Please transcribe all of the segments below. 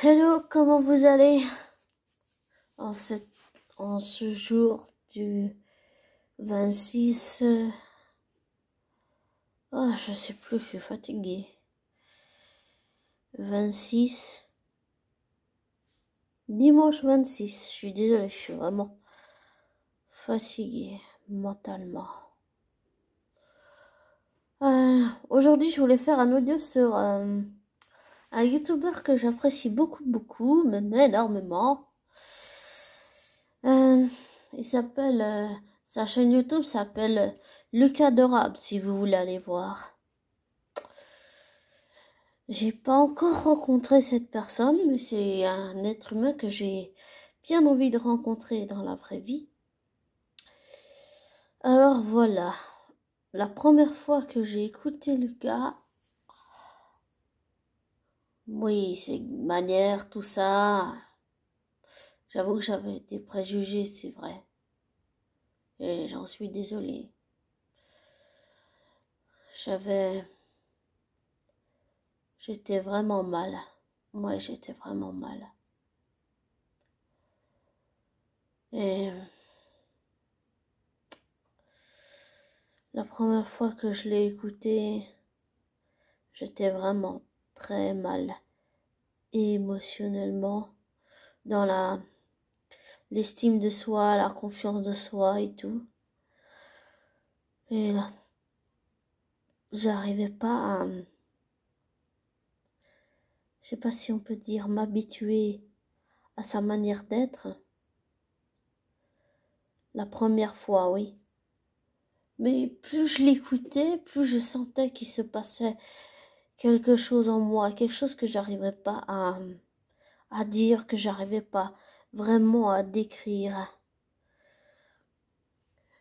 Hello, comment vous allez en ce, en ce jour du 26... je sais plus, je suis fatiguée. 26... Dimanche 26, je suis désolée, je suis vraiment fatiguée mentalement. Aujourd'hui, je voulais faire un audio sur un YouTuber que j'apprécie beaucoup, même énormément. Il s'appelle... sa chaîne YouTube s'appelle Lucas Dorable, si vous voulez aller voir. J'ai pas encore rencontré cette personne, mais c'est un être humain que j'ai bien envie de rencontrer dans la vraie vie. Alors voilà, la première fois que j'ai écouté Lucas, oui, ses manières, tout ça, j'avoue que j'avais des préjugés, c'est vrai. Et j'en suis désolée. J'étais vraiment mal. Moi, j'étais vraiment mal. Et la première fois que je l'ai écouté, j'étais vraiment très mal émotionnellement dans l'estime de soi, la confiance de soi et tout. Et là, j'arrivais pas à, je sais pas si on peut dire m'habituer à sa manière d'être. La première fois, oui. Mais plus je l'écoutais, plus je sentais qu'il se passait quelque chose en moi, quelque chose que j'arrivais pas à dire, que j'arrivais pas vraiment à décrire.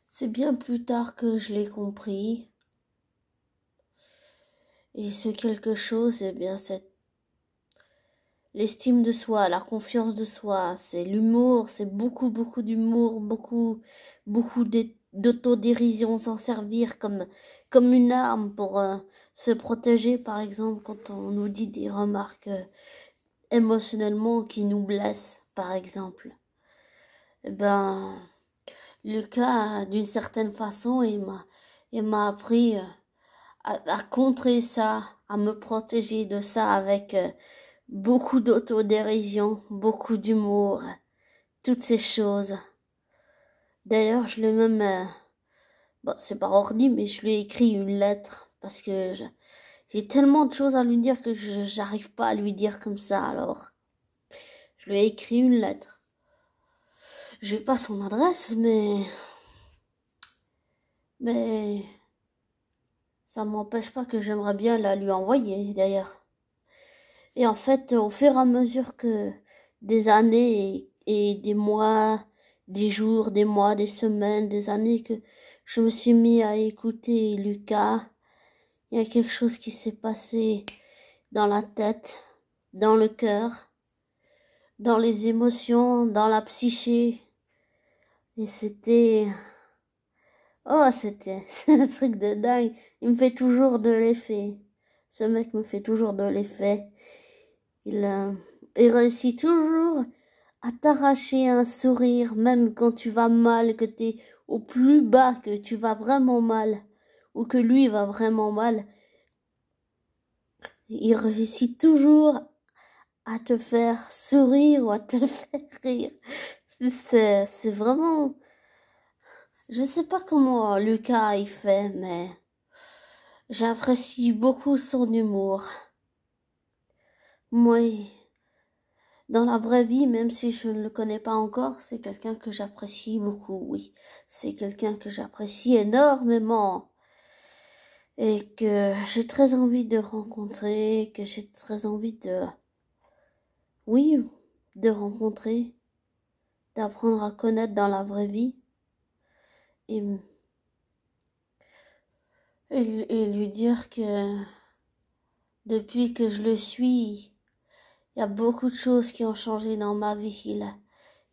C'est bien plus tard que je l'ai compris. Et ce quelque chose, eh bien, c'est l'estime de soi, la confiance de soi, c'est l'humour, c'est beaucoup d'humour, beaucoup d'autodérision, s'en servir comme une arme pour se protéger, par exemple, quand on nous dit des remarques émotionnellement qui nous blessent, par exemple. Eh ben, Lucas, d'une certaine façon, il m'a appris à contrer ça, à me protéger de ça avec beaucoup d'autodérision, beaucoup d'humour, toutes ces choses. D'ailleurs, je l'ai même, bon, c'est par ordi, mais je lui ai écrit une lettre parce que j'ai tellement de choses à lui dire que j'arrive pas à lui dire comme ça. Alors, je lui ai écrit une lettre. J'ai pas son adresse, mais ça m'empêche pas que j'aimerais bien la lui envoyer d'ailleurs. Et en fait, au fur et à mesure que des années et des mois, des jours, des mois, des semaines, des années que je me suis mis à écouter Lucas, il y a quelque chose qui s'est passé dans la tête, dans le cœur, dans les émotions, dans la psyché. Et c'était un truc de dingue. Il me fait toujours de l'effet. Ce mec me fait toujours de l'effet. Il réussit toujours à t'arracher un sourire, même quand tu vas mal, que t'es au plus bas, que tu vas vraiment mal, ou que lui va vraiment mal. Il réussit toujours à te faire sourire ou à te faire rire. C'est vraiment... Je sais pas comment Lucas il fait, mais j'apprécie beaucoup son humour. Moi, dans la vraie vie, même si je ne le connais pas encore, c'est quelqu'un que j'apprécie beaucoup, oui. C'est quelqu'un que j'apprécie énormément et que j'ai très envie de rencontrer, que j'ai très envie oui, de rencontrer, d'apprendre à connaître dans la vraie vie et, et lui dire que depuis que je le suis, il y a beaucoup de choses qui ont changé dans ma vie.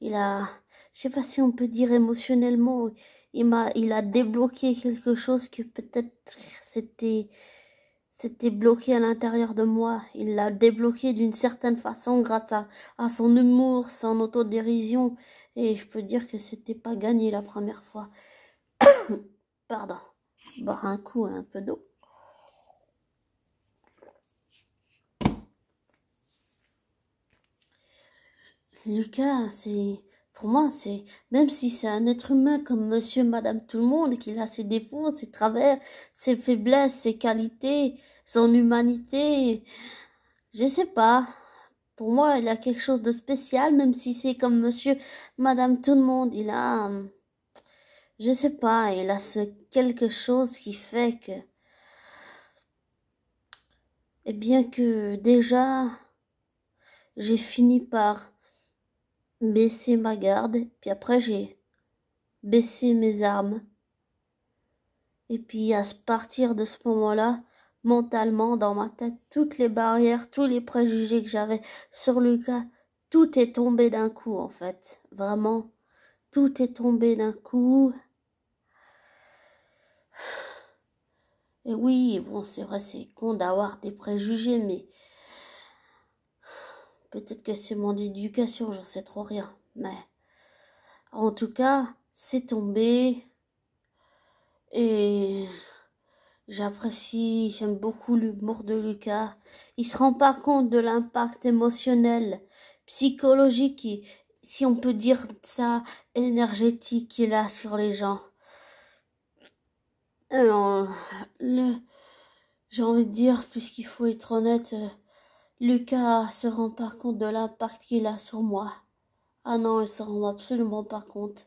Je sais pas si on peut dire émotionnellement, il a débloqué quelque chose que peut-être c'était c'était bloqué à l'intérieur de moi. Il l'a débloqué d'une certaine façon grâce à son humour, son autodérision. Et je peux dire que c'était pas gagné la première fois. Pardon. Boire un coup, un peu d'eau. Lucas, pour moi, même si c'est un être humain comme monsieur, madame, tout le monde, qu'il a ses défauts, ses travers, ses faiblesses, ses qualités, son humanité, je sais pas. Pour moi, il a quelque chose de spécial, même si c'est comme monsieur, madame, tout le monde. Je sais pas, il a ce quelque chose qui fait que, eh bien que déjà, j'ai fini par baisser ma garde, puis après j'ai baissé mes armes. Et puis à partir de ce moment-là, mentalement, dans ma tête, toutes les barrières, tous les préjugés que j'avais sur Lucas, tout est tombé d'un coup en fait. Vraiment, tout est tombé d'un coup. Et oui, bon, c'est vrai, c'est con d'avoir des préjugés, mais peut-être que c'est mon éducation, j'en sais trop rien. Mais en tout cas, c'est tombé et j'aime beaucoup l'humour de Lucas. Il se rend pas compte de l'impact émotionnel, psychologique, et, si on peut dire ça, énergétique qu'il a sur les gens. Alors, j'ai envie de dire, puisqu'il faut être honnête, Lucas se rend pas compte de l'impact qu'il a sur moi. Ah non, il se rend absolument pas compte.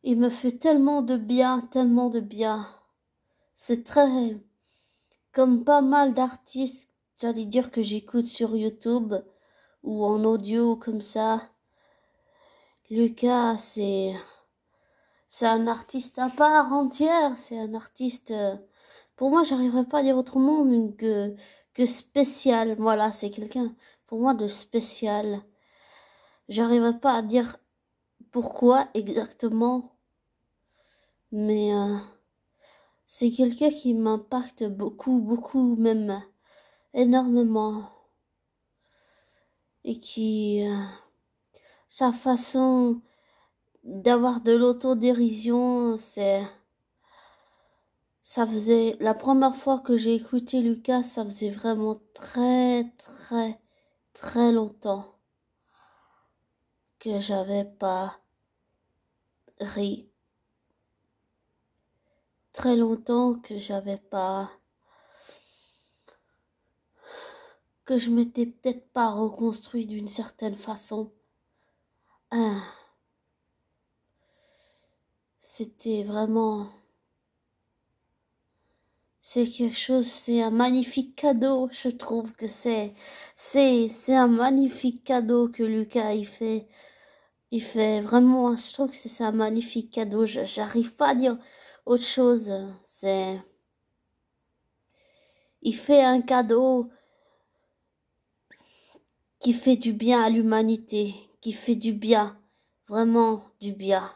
Il me fait tellement de bien, tellement de bien. C'est très, comme pas mal d'artistes, j'allais dire que j'écoute sur YouTube ou en audio comme ça. Lucas, c'est un artiste à part entière. C'est un artiste, pour moi, j'arriverais pas à dire autrement que spécial. Voilà, c'est quelqu'un, pour moi, de spécial. J'arriverais pas à dire pourquoi exactement, mais c'est quelqu'un qui m'impacte beaucoup, beaucoup, même énormément. Et qui, sa façon d'avoir de l'autodérision, ça faisait, la première fois que j'ai écouté Lucas, ça faisait vraiment très, très, très longtemps que j'avais pas ri. Très longtemps que je m'étais peut-être pas reconstruit d'une certaine façon. C'était vraiment, c'est quelque chose, c'est un magnifique cadeau, je trouve que c'est un magnifique cadeau que Lucas il fait vraiment, je trouve que c'est un magnifique cadeau, j'arrive pas à dire autre chose, il fait un cadeau qui fait du bien à l'humanité, qui fait du bien, vraiment du bien.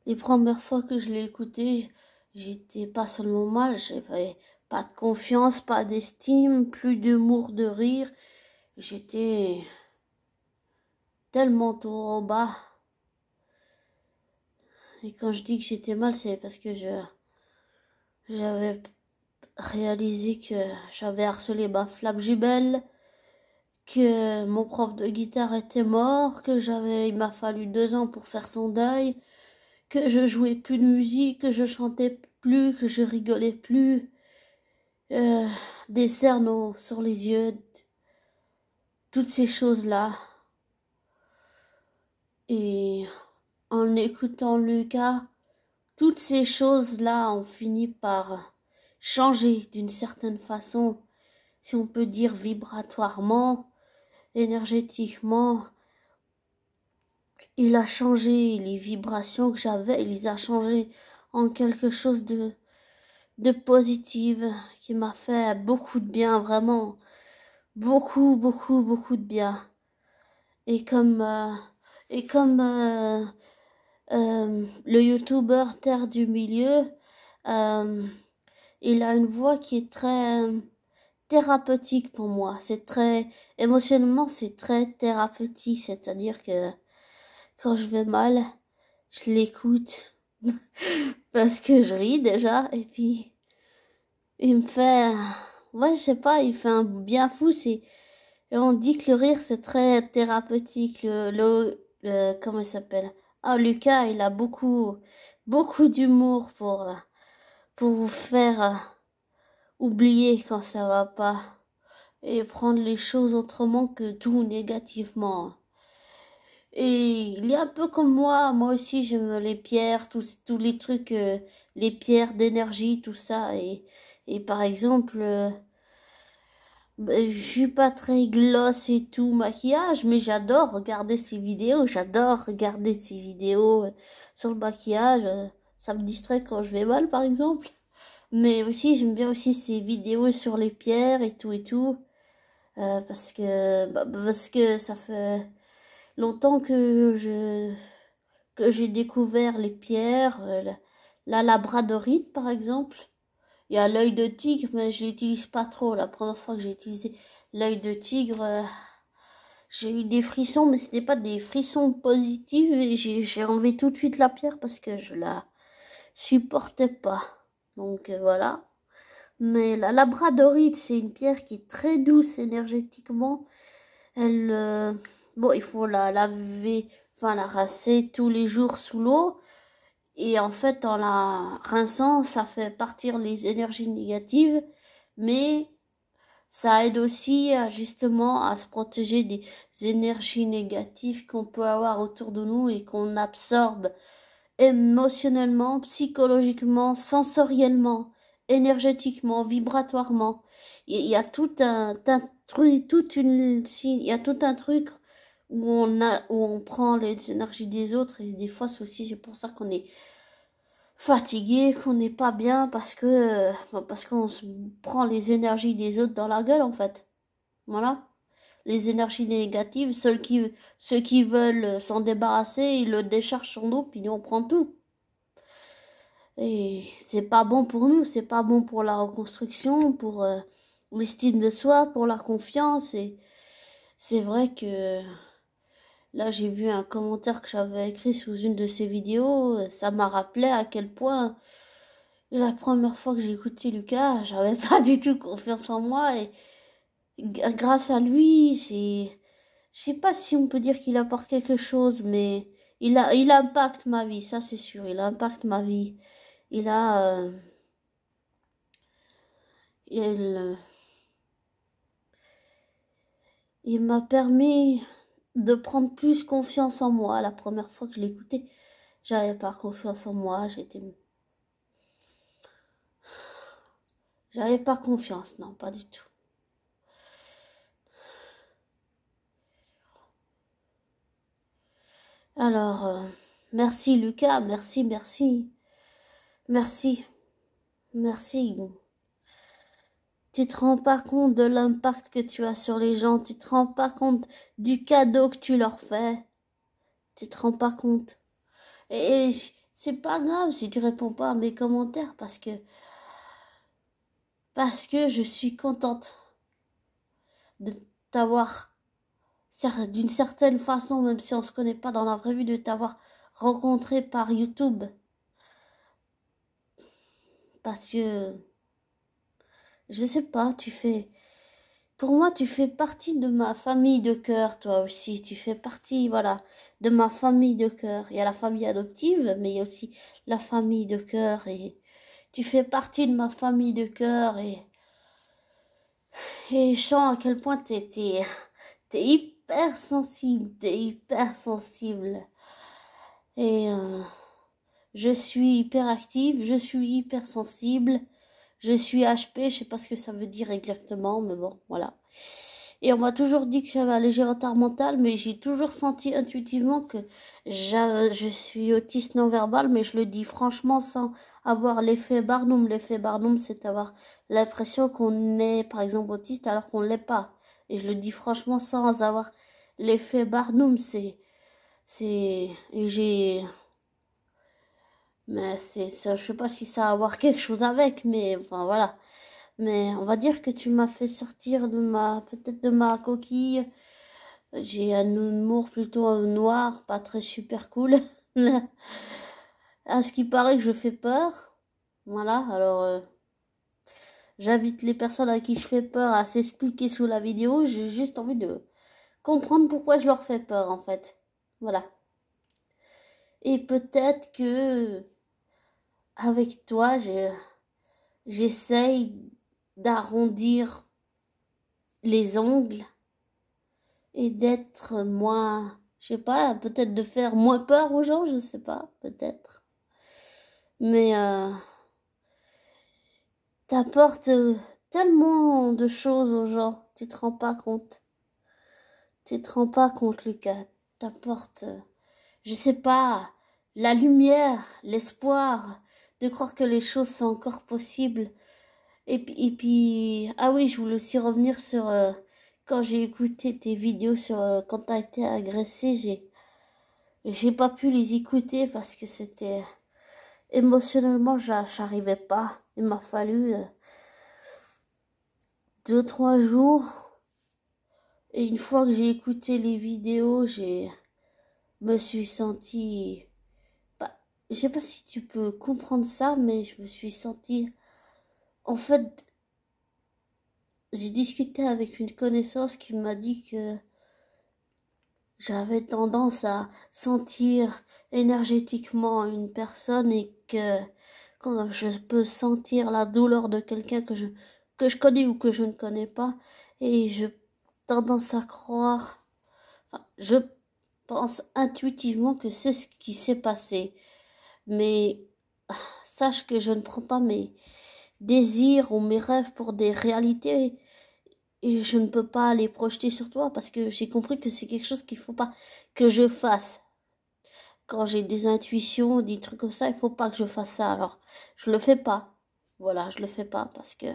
Les premières fois que je l'ai écouté, j'étais pas seulement mal, j'avais pas de confiance, pas d'estime, plus d'humour, de rire. J'étais tellement trop bas. Et quand je dis que j'étais mal, c'est parce que j'avais réalisé que j'avais harcelé Baflab Jubel, que mon prof de guitare était mort, il m'a fallu 2 ans pour faire son deuil, que je jouais plus de musique, que je chantais plus, que je rigolais plus, des cerneaux sur les yeux, toutes ces choses-là. Et en écoutant Lucas, toutes ces choses-là ont fini par changer d'une certaine façon, si on peut dire vibratoirement, énergétiquement. Il a changé les vibrations que j'avais, il les a changées en quelque chose de positive qui m'a fait beaucoup de bien, vraiment beaucoup, beaucoup, beaucoup de bien. Et comme le youtubeur Terre du Milieu, Il a une voix qui est très thérapeutique pour moi. C'est très, émotionnellement, c'est très thérapeutique. C'est-à-dire que quand je vais mal, je l'écoute parce que je ris déjà. Et puis, il me fait, ouais, je sais pas, il fait un bien fou. Et on dit que le rire, c'est très thérapeutique. Comment il s'appelle? Ah, Lucas, il a beaucoup d'humour pour vous faire oublier quand ça va pas et prendre les choses autrement que tout négativement. Et il est un peu comme moi aussi j'aime les pierres, tous les trucs, les pierres d'énergie, tout ça. Et par exemple, je suis pas très gloss et tout maquillage, mais j'adore regarder ces vidéos sur le maquillage. Ça me distrait quand je vais mal, par exemple. Mais aussi, j'aime bien aussi ces vidéos sur les pierres et tout, parce que ça fait longtemps que j'ai découvert les pierres, la labradorite par exemple. Il y a l'œil de tigre, mais je l'utilise pas trop. La première fois que j'ai utilisé l'œil de tigre, j'ai eu des frissons, mais c'était pas des frissons positifs. Et j'ai enlevé tout de suite la pierre parce que je la supportais pas. Donc voilà. Mais la labradorite, c'est une pierre qui est très douce énergétiquement. Elle, bon, il faut la laver, enfin la rincer tous les jours sous l'eau. Et en fait, en la rinçant, ça fait partir les énergies négatives, mais ça aide aussi justement à se protéger des énergies négatives qu'on peut avoir autour de nous et qu'on absorbe émotionnellement, psychologiquement, sensoriellement, énergétiquement, vibratoirement. Il y a il y a tout un truc où on prend les énergies des autres et des fois c'est aussi pour ça qu'on est fatigué, qu'on n'est pas bien parce qu'on se prend les énergies des autres dans la gueule en fait. Voilà. Les énergies négatives, ceux qui veulent s'en débarrasser, ils le déchargent sur nous, puis nous on prend tout. Et c'est pas bon pour nous, c'est pas bon pour la reconstruction, pour l'estime de soi, pour la confiance. Et c'est vrai que là j'ai vu un commentaire que j'avais écrit sous une de ces vidéos, ça m'a rappelé à quel point la première fois que j'ai écouté Lucas, j'avais pas du tout confiance en moi et grâce à lui, je sais pas si on peut dire qu'il apporte quelque chose, mais il impacte ma vie, ça c'est sûr, il impacte ma vie. Il a, il, il m'a permis de prendre plus confiance en moi. La première fois que je l'écoutais, j'avais pas confiance en moi, j'avais pas confiance, non, pas du tout. Alors, merci Lucas, merci, merci. Tu te rends pas compte de l'impact que tu as sur les gens, tu te rends pas compte du cadeau que tu leur fais, tu te rends pas compte. Et c'est pas grave si tu réponds pas à mes commentaires parce que je suis contente de t'avoir, d'une certaine façon, même si on se connaît pas dans la vraie vie, de t'avoir rencontré par YouTube. Parce que, je sais pas, pour moi, tu fais partie de ma famille de cœur, toi aussi. Tu fais partie, voilà, de ma famille de cœur. Il y a la famille adoptive, mais il y a aussi la famille de cœur. Et tu fais partie de ma famille de cœur. Et je sens à quel point t'es hyper sensible. T'es hyper sensible. Et je suis hyper active, je suis hyper sensible. Je suis HP, je sais pas ce que ça veut dire exactement, mais bon, voilà. Et on m'a toujours dit que j'avais un léger retard mental, mais j'ai toujours senti intuitivement que je suis autiste non-verbal, mais je le dis franchement sans avoir l'effet Barnum. L'effet Barnum, c'est avoir l'impression qu'on est, par exemple, autiste alors qu'on l'est pas. Et je le dis franchement sans avoir l'effet Barnum, et Mais c'est ça, je sais pas si ça a à voir quelque chose avec, mais enfin voilà. Mais on va dire que tu m'as fait sortir de peut-être de ma coquille. J'ai un humour plutôt noir, pas très super cool. À ce qui paraît que je fais peur. Voilà, alors j'invite les personnes à qui je fais peur à s'expliquer sous la vidéo. J'ai juste envie de comprendre pourquoi je leur fais peur en fait. Voilà. Et peut-être que avec toi, j'essaye d'arrondir les ongles et d'être moins, je sais pas, peut-être de faire moins peur aux gens, je sais pas, peut-être. Mais t'apportes tellement de choses aux gens, tu te rends pas compte. Tu te rends pas compte, Lucas. T'apportes, je sais pas, la lumière, l'espoir de croire que les choses sont encore possibles. Et puis, ah oui, je voulais aussi revenir sur quand j'ai écouté tes vidéos sur quand t'as été agressé, j'ai pas pu les écouter parce que c'était émotionnellement, j'arrivais pas. Il m'a fallu 2, 3 jours. Et une fois que j'ai écouté les vidéos, me suis sentie, bah, je sais pas si tu peux comprendre ça, mais je me suis sentie, en fait, j'ai discuté avec une connaissance qui m'a dit que j'avais tendance à sentir énergétiquement une personne et que quand je peux sentir la douleur de quelqu'un que je connais ou que je ne connais pas, et je tendance à croire, enfin, je pense intuitivement que c'est ce qui s'est passé. Mais sache que je ne prends pas mes désirs ou mes rêves pour des réalités et je ne peux pas les projeter sur toi parce que j'ai compris que c'est quelque chose qu'il faut pas que je fasse. Quand j'ai des intuitions, des trucs comme ça, il faut pas que je fasse ça. Alors, je le fais pas. Voilà, je le fais pas parce que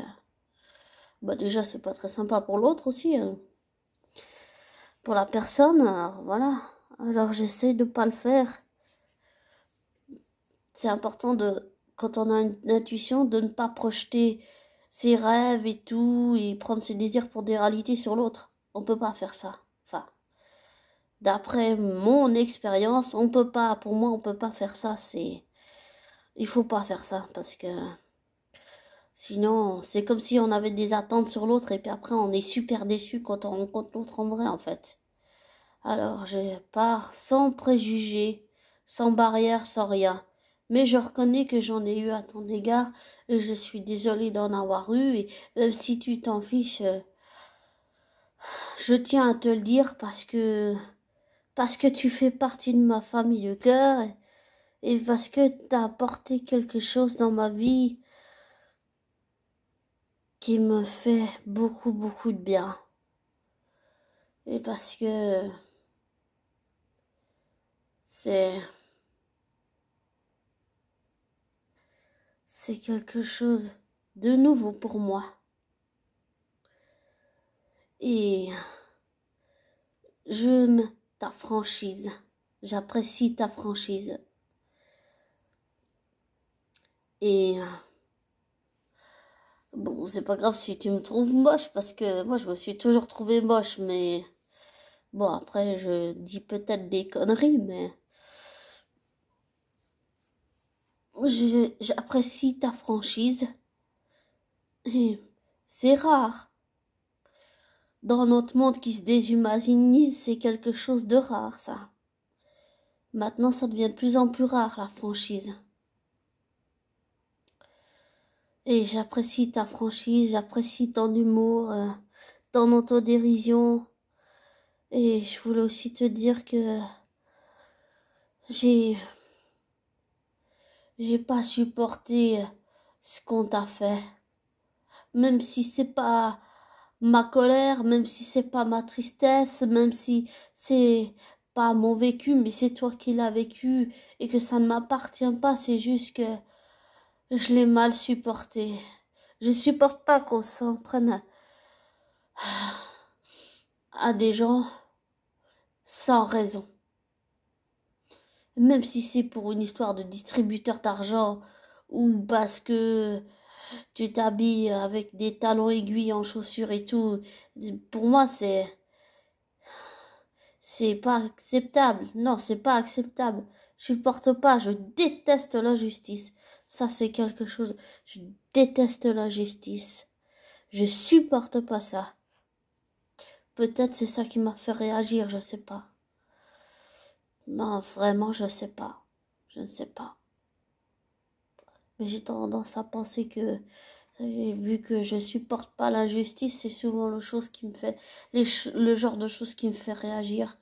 bah déjà c'est pas très sympa pour l'autre aussi, pour la personne. Alors voilà. Alors j'essaie de pas le faire. C'est important de quand on a une intuition de ne pas projeter ses rêves et tout et prendre ses désirs pour des réalités sur l'autre. On peut pas faire ça. Enfin, d'après mon expérience, on peut pas, pour moi, on peut pas faire ça. Il faut pas faire ça parce que sinon, c'est comme si on avait des attentes sur l'autre et puis après, on est super déçu quand on rencontre l'autre en vrai, en fait. Alors, je pars sans préjugés, sans barrière, sans rien. Mais je reconnais que j'en ai eu à ton égard et je suis désolée d'en avoir eu et même si tu t'en fiches, je tiens à te le dire parce que tu fais partie de ma famille de cœur et parce que t'as apporté quelque chose dans ma vie qui me fait beaucoup, beaucoup de bien. Et parce que c'est, c'est quelque chose de nouveau pour moi. Et j'aime ta franchise. J'apprécie ta franchise. Et bon, c'est pas grave si tu me trouves moche parce que moi je me suis toujours trouvée moche, mais bon, après je dis peut-être des conneries, mais j'apprécie ta franchise. Et c'est rare. Dans notre monde qui se déshumanise, c'est quelque chose de rare, ça. Maintenant, ça devient de plus en plus rare, la franchise. Et j'apprécie ta franchise, j'apprécie ton humour, ton autodérision. Et je voulais aussi te dire que j'ai, j'ai pas supporté ce qu'on t'a fait. Même si c'est pas ma colère, même si c'est pas ma tristesse, même si c'est pas mon vécu, mais c'est toi qui l'as vécu et que ça ne m'appartient pas, c'est juste que je l'ai mal supporté. Je supporte pas qu'on s'en prenne à des gens sans raison. Même si c'est pour une histoire de distributeur d'argent ou parce que tu t'habilles avec des talons aiguilles en chaussures et tout. Pour moi, c'est pas acceptable. Non, c'est pas acceptable. Je supporte pas, je déteste l'injustice. Ça, c'est quelque chose. Je déteste l'injustice. Je supporte pas ça. Peut-être c'est ça qui m'a fait réagir, je sais pas. Non, vraiment, je sais pas. Je ne sais pas. Mais j'ai tendance à penser que, vu que je supporte pas l'injustice, c'est souvent le genre de choses qui me fait réagir.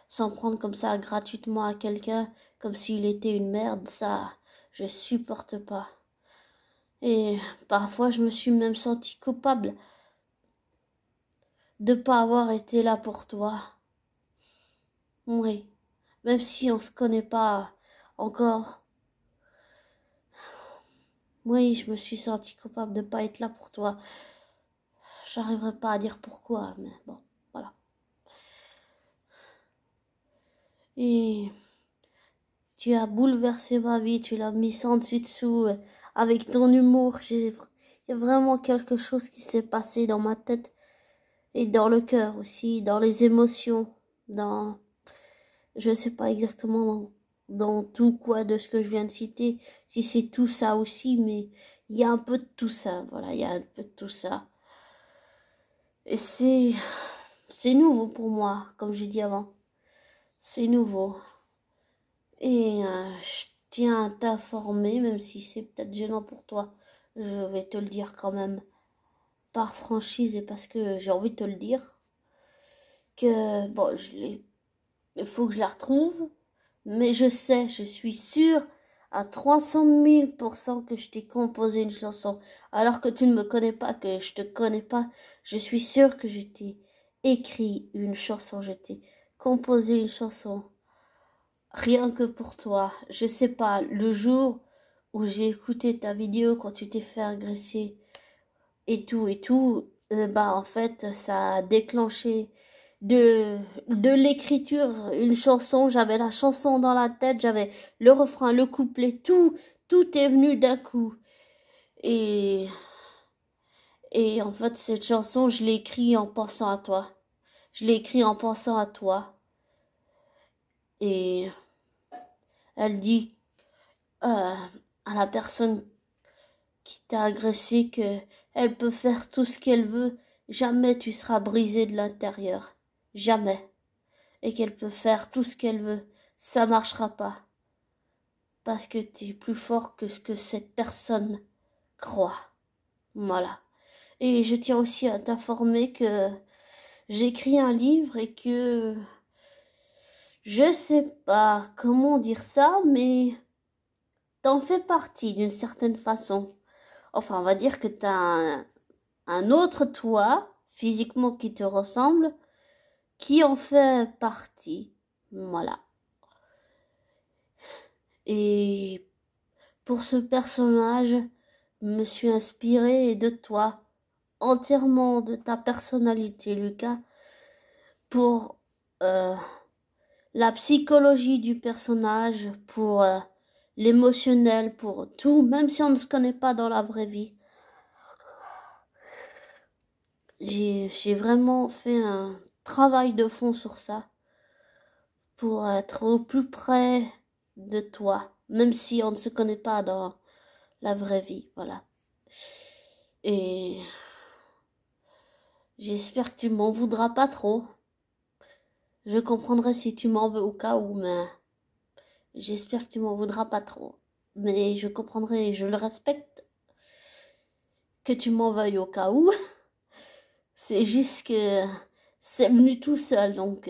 S'en prendre comme ça gratuitement à quelqu'un, comme s'il était une merde, ça, je supporte pas. Et parfois, je me suis même sentie coupable de pas avoir été là pour toi. Oui, même si on se connaît pas encore. Oui, je me suis sentie coupable de pas être là pour toi. J'arriverai pas à dire pourquoi, mais bon, voilà. Et tu as bouleversé ma vie, tu l'as mis sans dessus dessous, avec ton humour. Il y a vraiment quelque chose qui s'est passé dans ma tête et dans le cœur aussi, dans les émotions, dans, je sais pas exactement dans tout quoi de ce que je viens de citer, si c'est tout ça aussi, mais il y a un peu de tout ça, voilà, il y a un peu de tout ça. Et c'est nouveau pour moi, comme j'ai dit avant. C'est nouveau. Et je tiens à t'informer, même si c'est peut-être gênant pour toi, je vais te le dire quand même par franchise et parce que j'ai envie de te le dire, que bon, il faut que je la retrouve, mais je sais, je suis sûre à 300 000% que je t'ai composé une chanson, alors que tu ne me connais pas, que je te connais pas, je suis sûre que je t'ai écrit une chanson, je t'ai composé une chanson. Rien que pour toi. Je sais pas, le jour où j'ai écouté ta vidéo quand tu t'es fait agresser et tout, bah en fait, ça a déclenché de l'écriture une chanson. J'avais la chanson dans la tête, j'avais le refrain, le couplet, tout est venu d'un coup. Et, et en fait, cette chanson, je l'ai écrite en pensant à toi. Je l'ai écrite en pensant à toi. Et elle dit à la personne qui t'a agressé que elle peut faire tout ce qu'elle veut, jamais tu seras brisé de l'intérieur. Jamais. Et qu'elle peut faire tout ce qu'elle veut, ça marchera pas. Parce que tu es plus fort que ce que cette personne croit. Voilà. Et je tiens aussi à t'informer que j'écris un livre et que je sais pas comment dire ça, mais t'en fais partie d'une certaine façon. Enfin, on va dire que t'as un autre toi, physiquement qui te ressemble, qui en fait partie. Voilà. Et pour ce personnage, je me suis inspirée de toi, entièrement de ta personnalité, Lucas, pour la psychologie du personnage, pour l'émotionnel, pour tout, même si on ne se connaît pas dans la vraie vie. J'ai vraiment fait un travail de fond sur ça pour être au plus près de toi, même si on ne se connaît pas dans la vraie vie, voilà. Et j'espère que tu m'en voudras pas trop. Je comprendrai si tu m'en veux au cas où, mais j'espère que tu m'en voudras pas trop. Mais je comprendrai et je le respecte que tu m'en veuilles au cas où. C'est juste que c'est venu tout seul, donc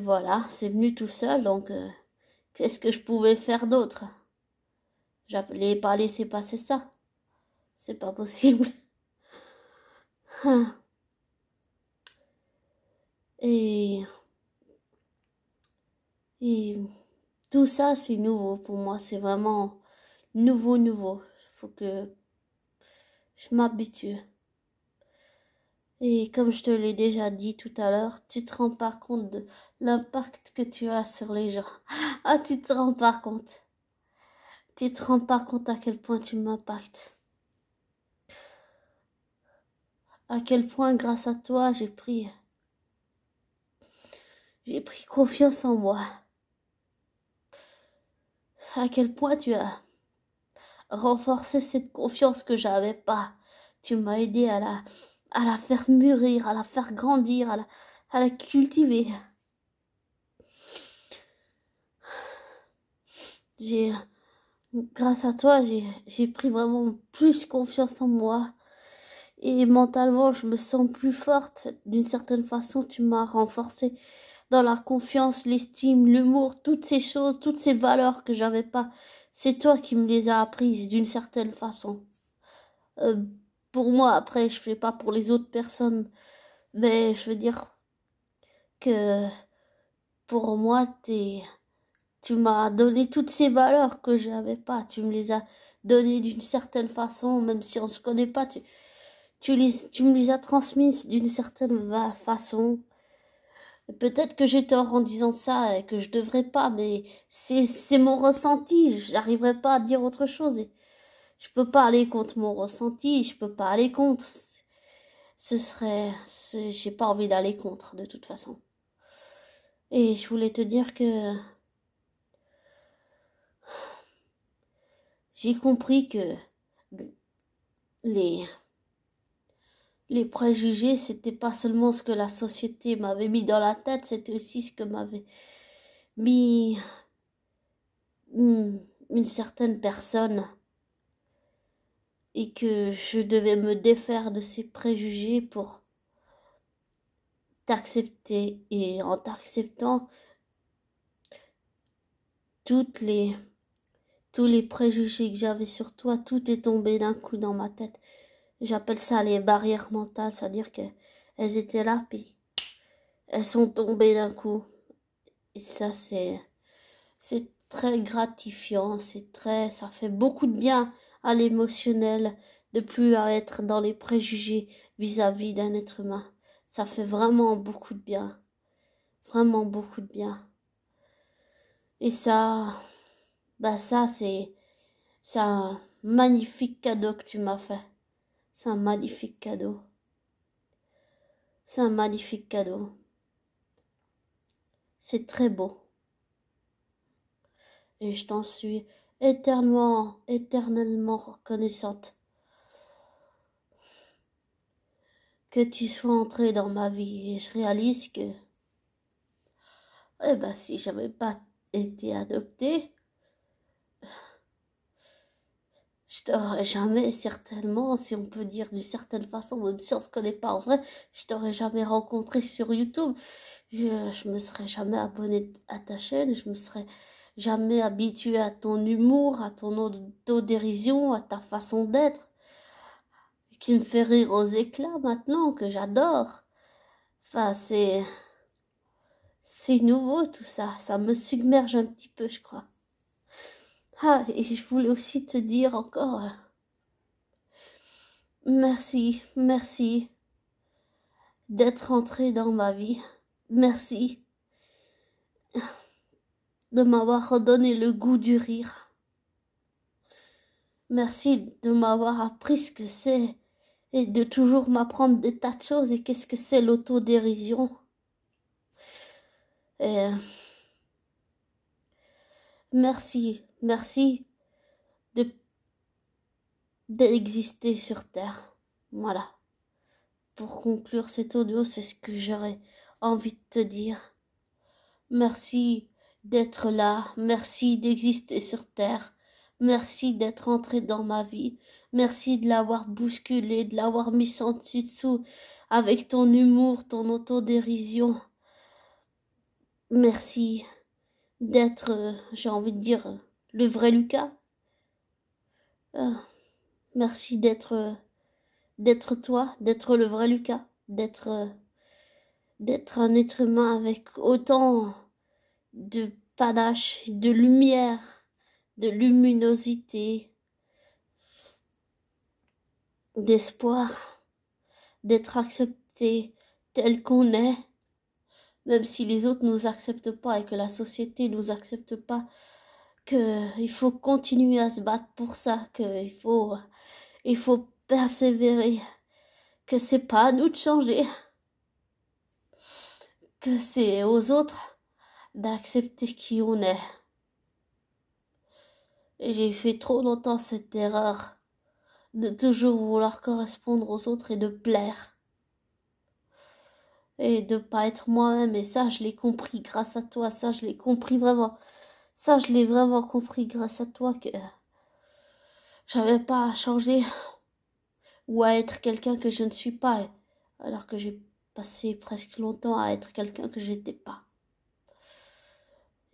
voilà, c'est venu tout seul, donc qu'est-ce que je pouvais faire d'autre? J'appelais pas laisser passer ça. C'est pas possible. Et, et tout ça, c'est nouveau pour moi. C'est vraiment nouveau. Faut que je m'habitue. Et comme je te l'ai déjà dit tout à l'heure, tu te rends pas compte de l'impact que tu as sur les gens. Ah, tu te rends pas compte. Tu te rends pas compte à quel point tu m'impactes. À quel point, grâce à toi, j'ai pris confiance en moi. À quel point tu as renforcé cette confiance que j'avais pas. Tu m'as aidé à la faire mûrir, à la faire grandir, à la cultiver. Grâce à toi, j'ai pris vraiment plus confiance en moi. Et mentalement, je me sens plus forte. D'une certaine façon, tu m'as renforcée dans la confiance, l'estime, l'humour, toutes ces choses, toutes ces valeurs que j'avais pas. C'est toi qui me les as apprises d'une certaine façon. Euh, pour moi, après, je fais pas pour les autres personnes, mais je veux dire que pour moi, tu m'as donné toutes ces valeurs que j'avais pas. Tu me les as données d'une certaine façon, même si on se connaît pas. Tu me les as transmises d'une certaine façon. Peut-être que j'ai tort en disant ça et que je devrais pas, mais c'est mon ressenti. J'arriverai pas à dire autre chose. Et je peux pas aller contre mon ressenti. Je peux pas aller contre. J'ai pas envie d'aller contre de toute façon. Et je voulais te dire que j'ai compris que les les préjugés, c'était pas seulement ce que la société m'avait mis dans la tête, c'était aussi ce que m'avait mis une certaine personne, et que je devais me défaire de ces préjugés pour t'accepter. Et en t'acceptant, tous les préjugés que j'avais sur toi, tout est tombé d'un coup dans ma tête. J'appelle ça les barrières mentales, c'est-à-dire qu'elles étaient là, puis elles sont tombées d'un coup. Et ça, c'est très gratifiant, ça fait beaucoup de bien à l'émotionnel de plus à être dans les préjugés vis-à-vis d'un être humain. Ça fait vraiment beaucoup de bien. Vraiment beaucoup de bien. Et ça, ça, c'est un magnifique cadeau que tu m'as fait. C'est un magnifique cadeau. C'est un magnifique cadeau. C'est très beau. Et je t'en suis éternellement reconnaissante que tu sois entré dans ma vie. Et je réalise que, si j'avais pas été adoptée, je t'aurais jamais, certainement, si on peut dire d'une certaine façon, même si on se connaît pas en vrai, je t'aurais jamais rencontré sur YouTube. Je me serais jamais abonnée à ta chaîne, je me serais jamais habituée à ton humour, à ton autodérision, à ta façon d'être, qui me fait rire aux éclats maintenant, que j'adore. Enfin, c'est nouveau tout ça, ça me submerge un petit peu, je crois. Ah, et je voulais aussi te dire encore, merci d'être entré dans ma vie. Merci de m'avoir redonné le goût du rire. Merci de m'avoir appris ce que c'est et de toujours m'apprendre des tas de choses et qu'est-ce que c'est l'autodérision. Et merci d'exister sur Terre. Voilà. Pour conclure cet audio, c'est ce que j'aurais envie de te dire. Merci d'être là, merci d'exister sur Terre, merci d'être entré dans ma vie, merci de l'avoir bousculé, de l'avoir mis en dessous avec ton humour, ton autodérision. Merci d'être, j'ai envie de dire, le vrai Lucas. Merci d'être toi, d'être le vrai Lucas, d'être un être humain avec autant de panache, de lumière, de luminosité, d'espoir, d'être d'accepter tel qu'on est, même si les autres nous acceptent pas et que la société nous accepte pas, qu'il faut continuer à se battre pour ça, il faut persévérer, que c'est pas à nous de changer, que c'est aux autres d'accepter qui on est. Et j'ai fait trop longtemps cette erreur de toujours vouloir correspondre aux autres et de plaire. Et de pas être moi-même. Et ça, je l'ai compris grâce à toi. Ça, je l'ai compris vraiment. Ça, je l'ai vraiment compris grâce à toi que j'avais pas à changer ou à être quelqu'un que je ne suis pas. Alors que j'ai passé presque longtemps à être quelqu'un que j'étais pas.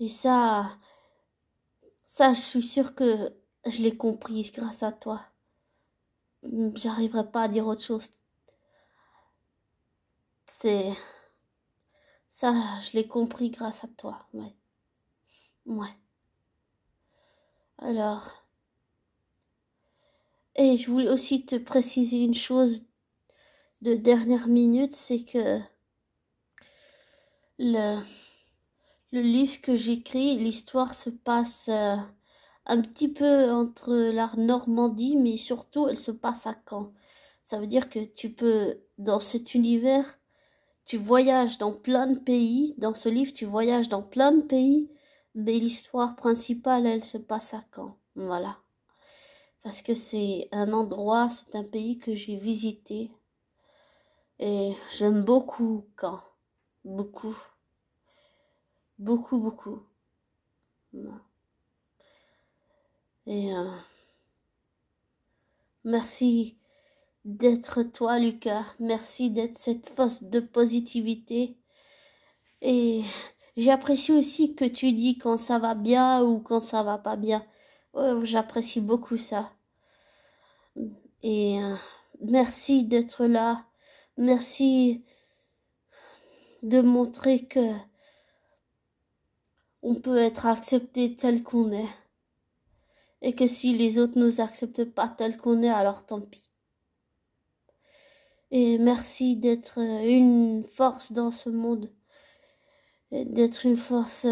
Et ça, je suis sûre que je l'ai compris grâce à toi. J'arriverai pas à dire autre chose. C'est ça, je l'ai compris grâce à toi. Ouais. Ouais. Alors, et je voulais aussi te préciser une chose de dernière minute, c'est que le livre que j'écris, l'histoire se passe un petit peu entre la Normandie, mais surtout elle se passe à Caen. Ça veut dire que tu peux, dans cet univers, tu voyages dans plein de pays. Dans ce livre, tu voyages dans plein de pays, mais l'histoire principale, elle se passe à Caen. Voilà. Parce que c'est un endroit, c'est un pays que j'ai visité. Et j'aime beaucoup Caen. Beaucoup. Beaucoup, beaucoup. Et merci d'être toi, Lucas. Merci d'être cette force de positivité. Et j'apprécie aussi que tu dis quand ça va bien ou quand ça va pas bien. Ouais, j'apprécie beaucoup ça. Et merci d'être là. Merci de montrer que on peut être accepté tel qu'on est. Et que si les autres nous acceptent pas tel qu'on est, alors tant pis. Et merci d'être une force dans ce monde. Et d'être une force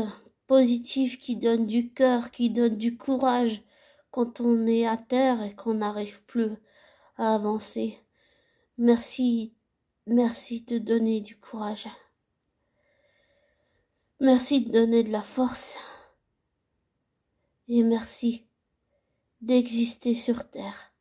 positive qui donne du cœur, qui donne du courage quand on est à terre et qu'on n'arrive plus à avancer. Merci, merci de donner du courage. Merci de donner de la force. Et merci d'exister sur terre.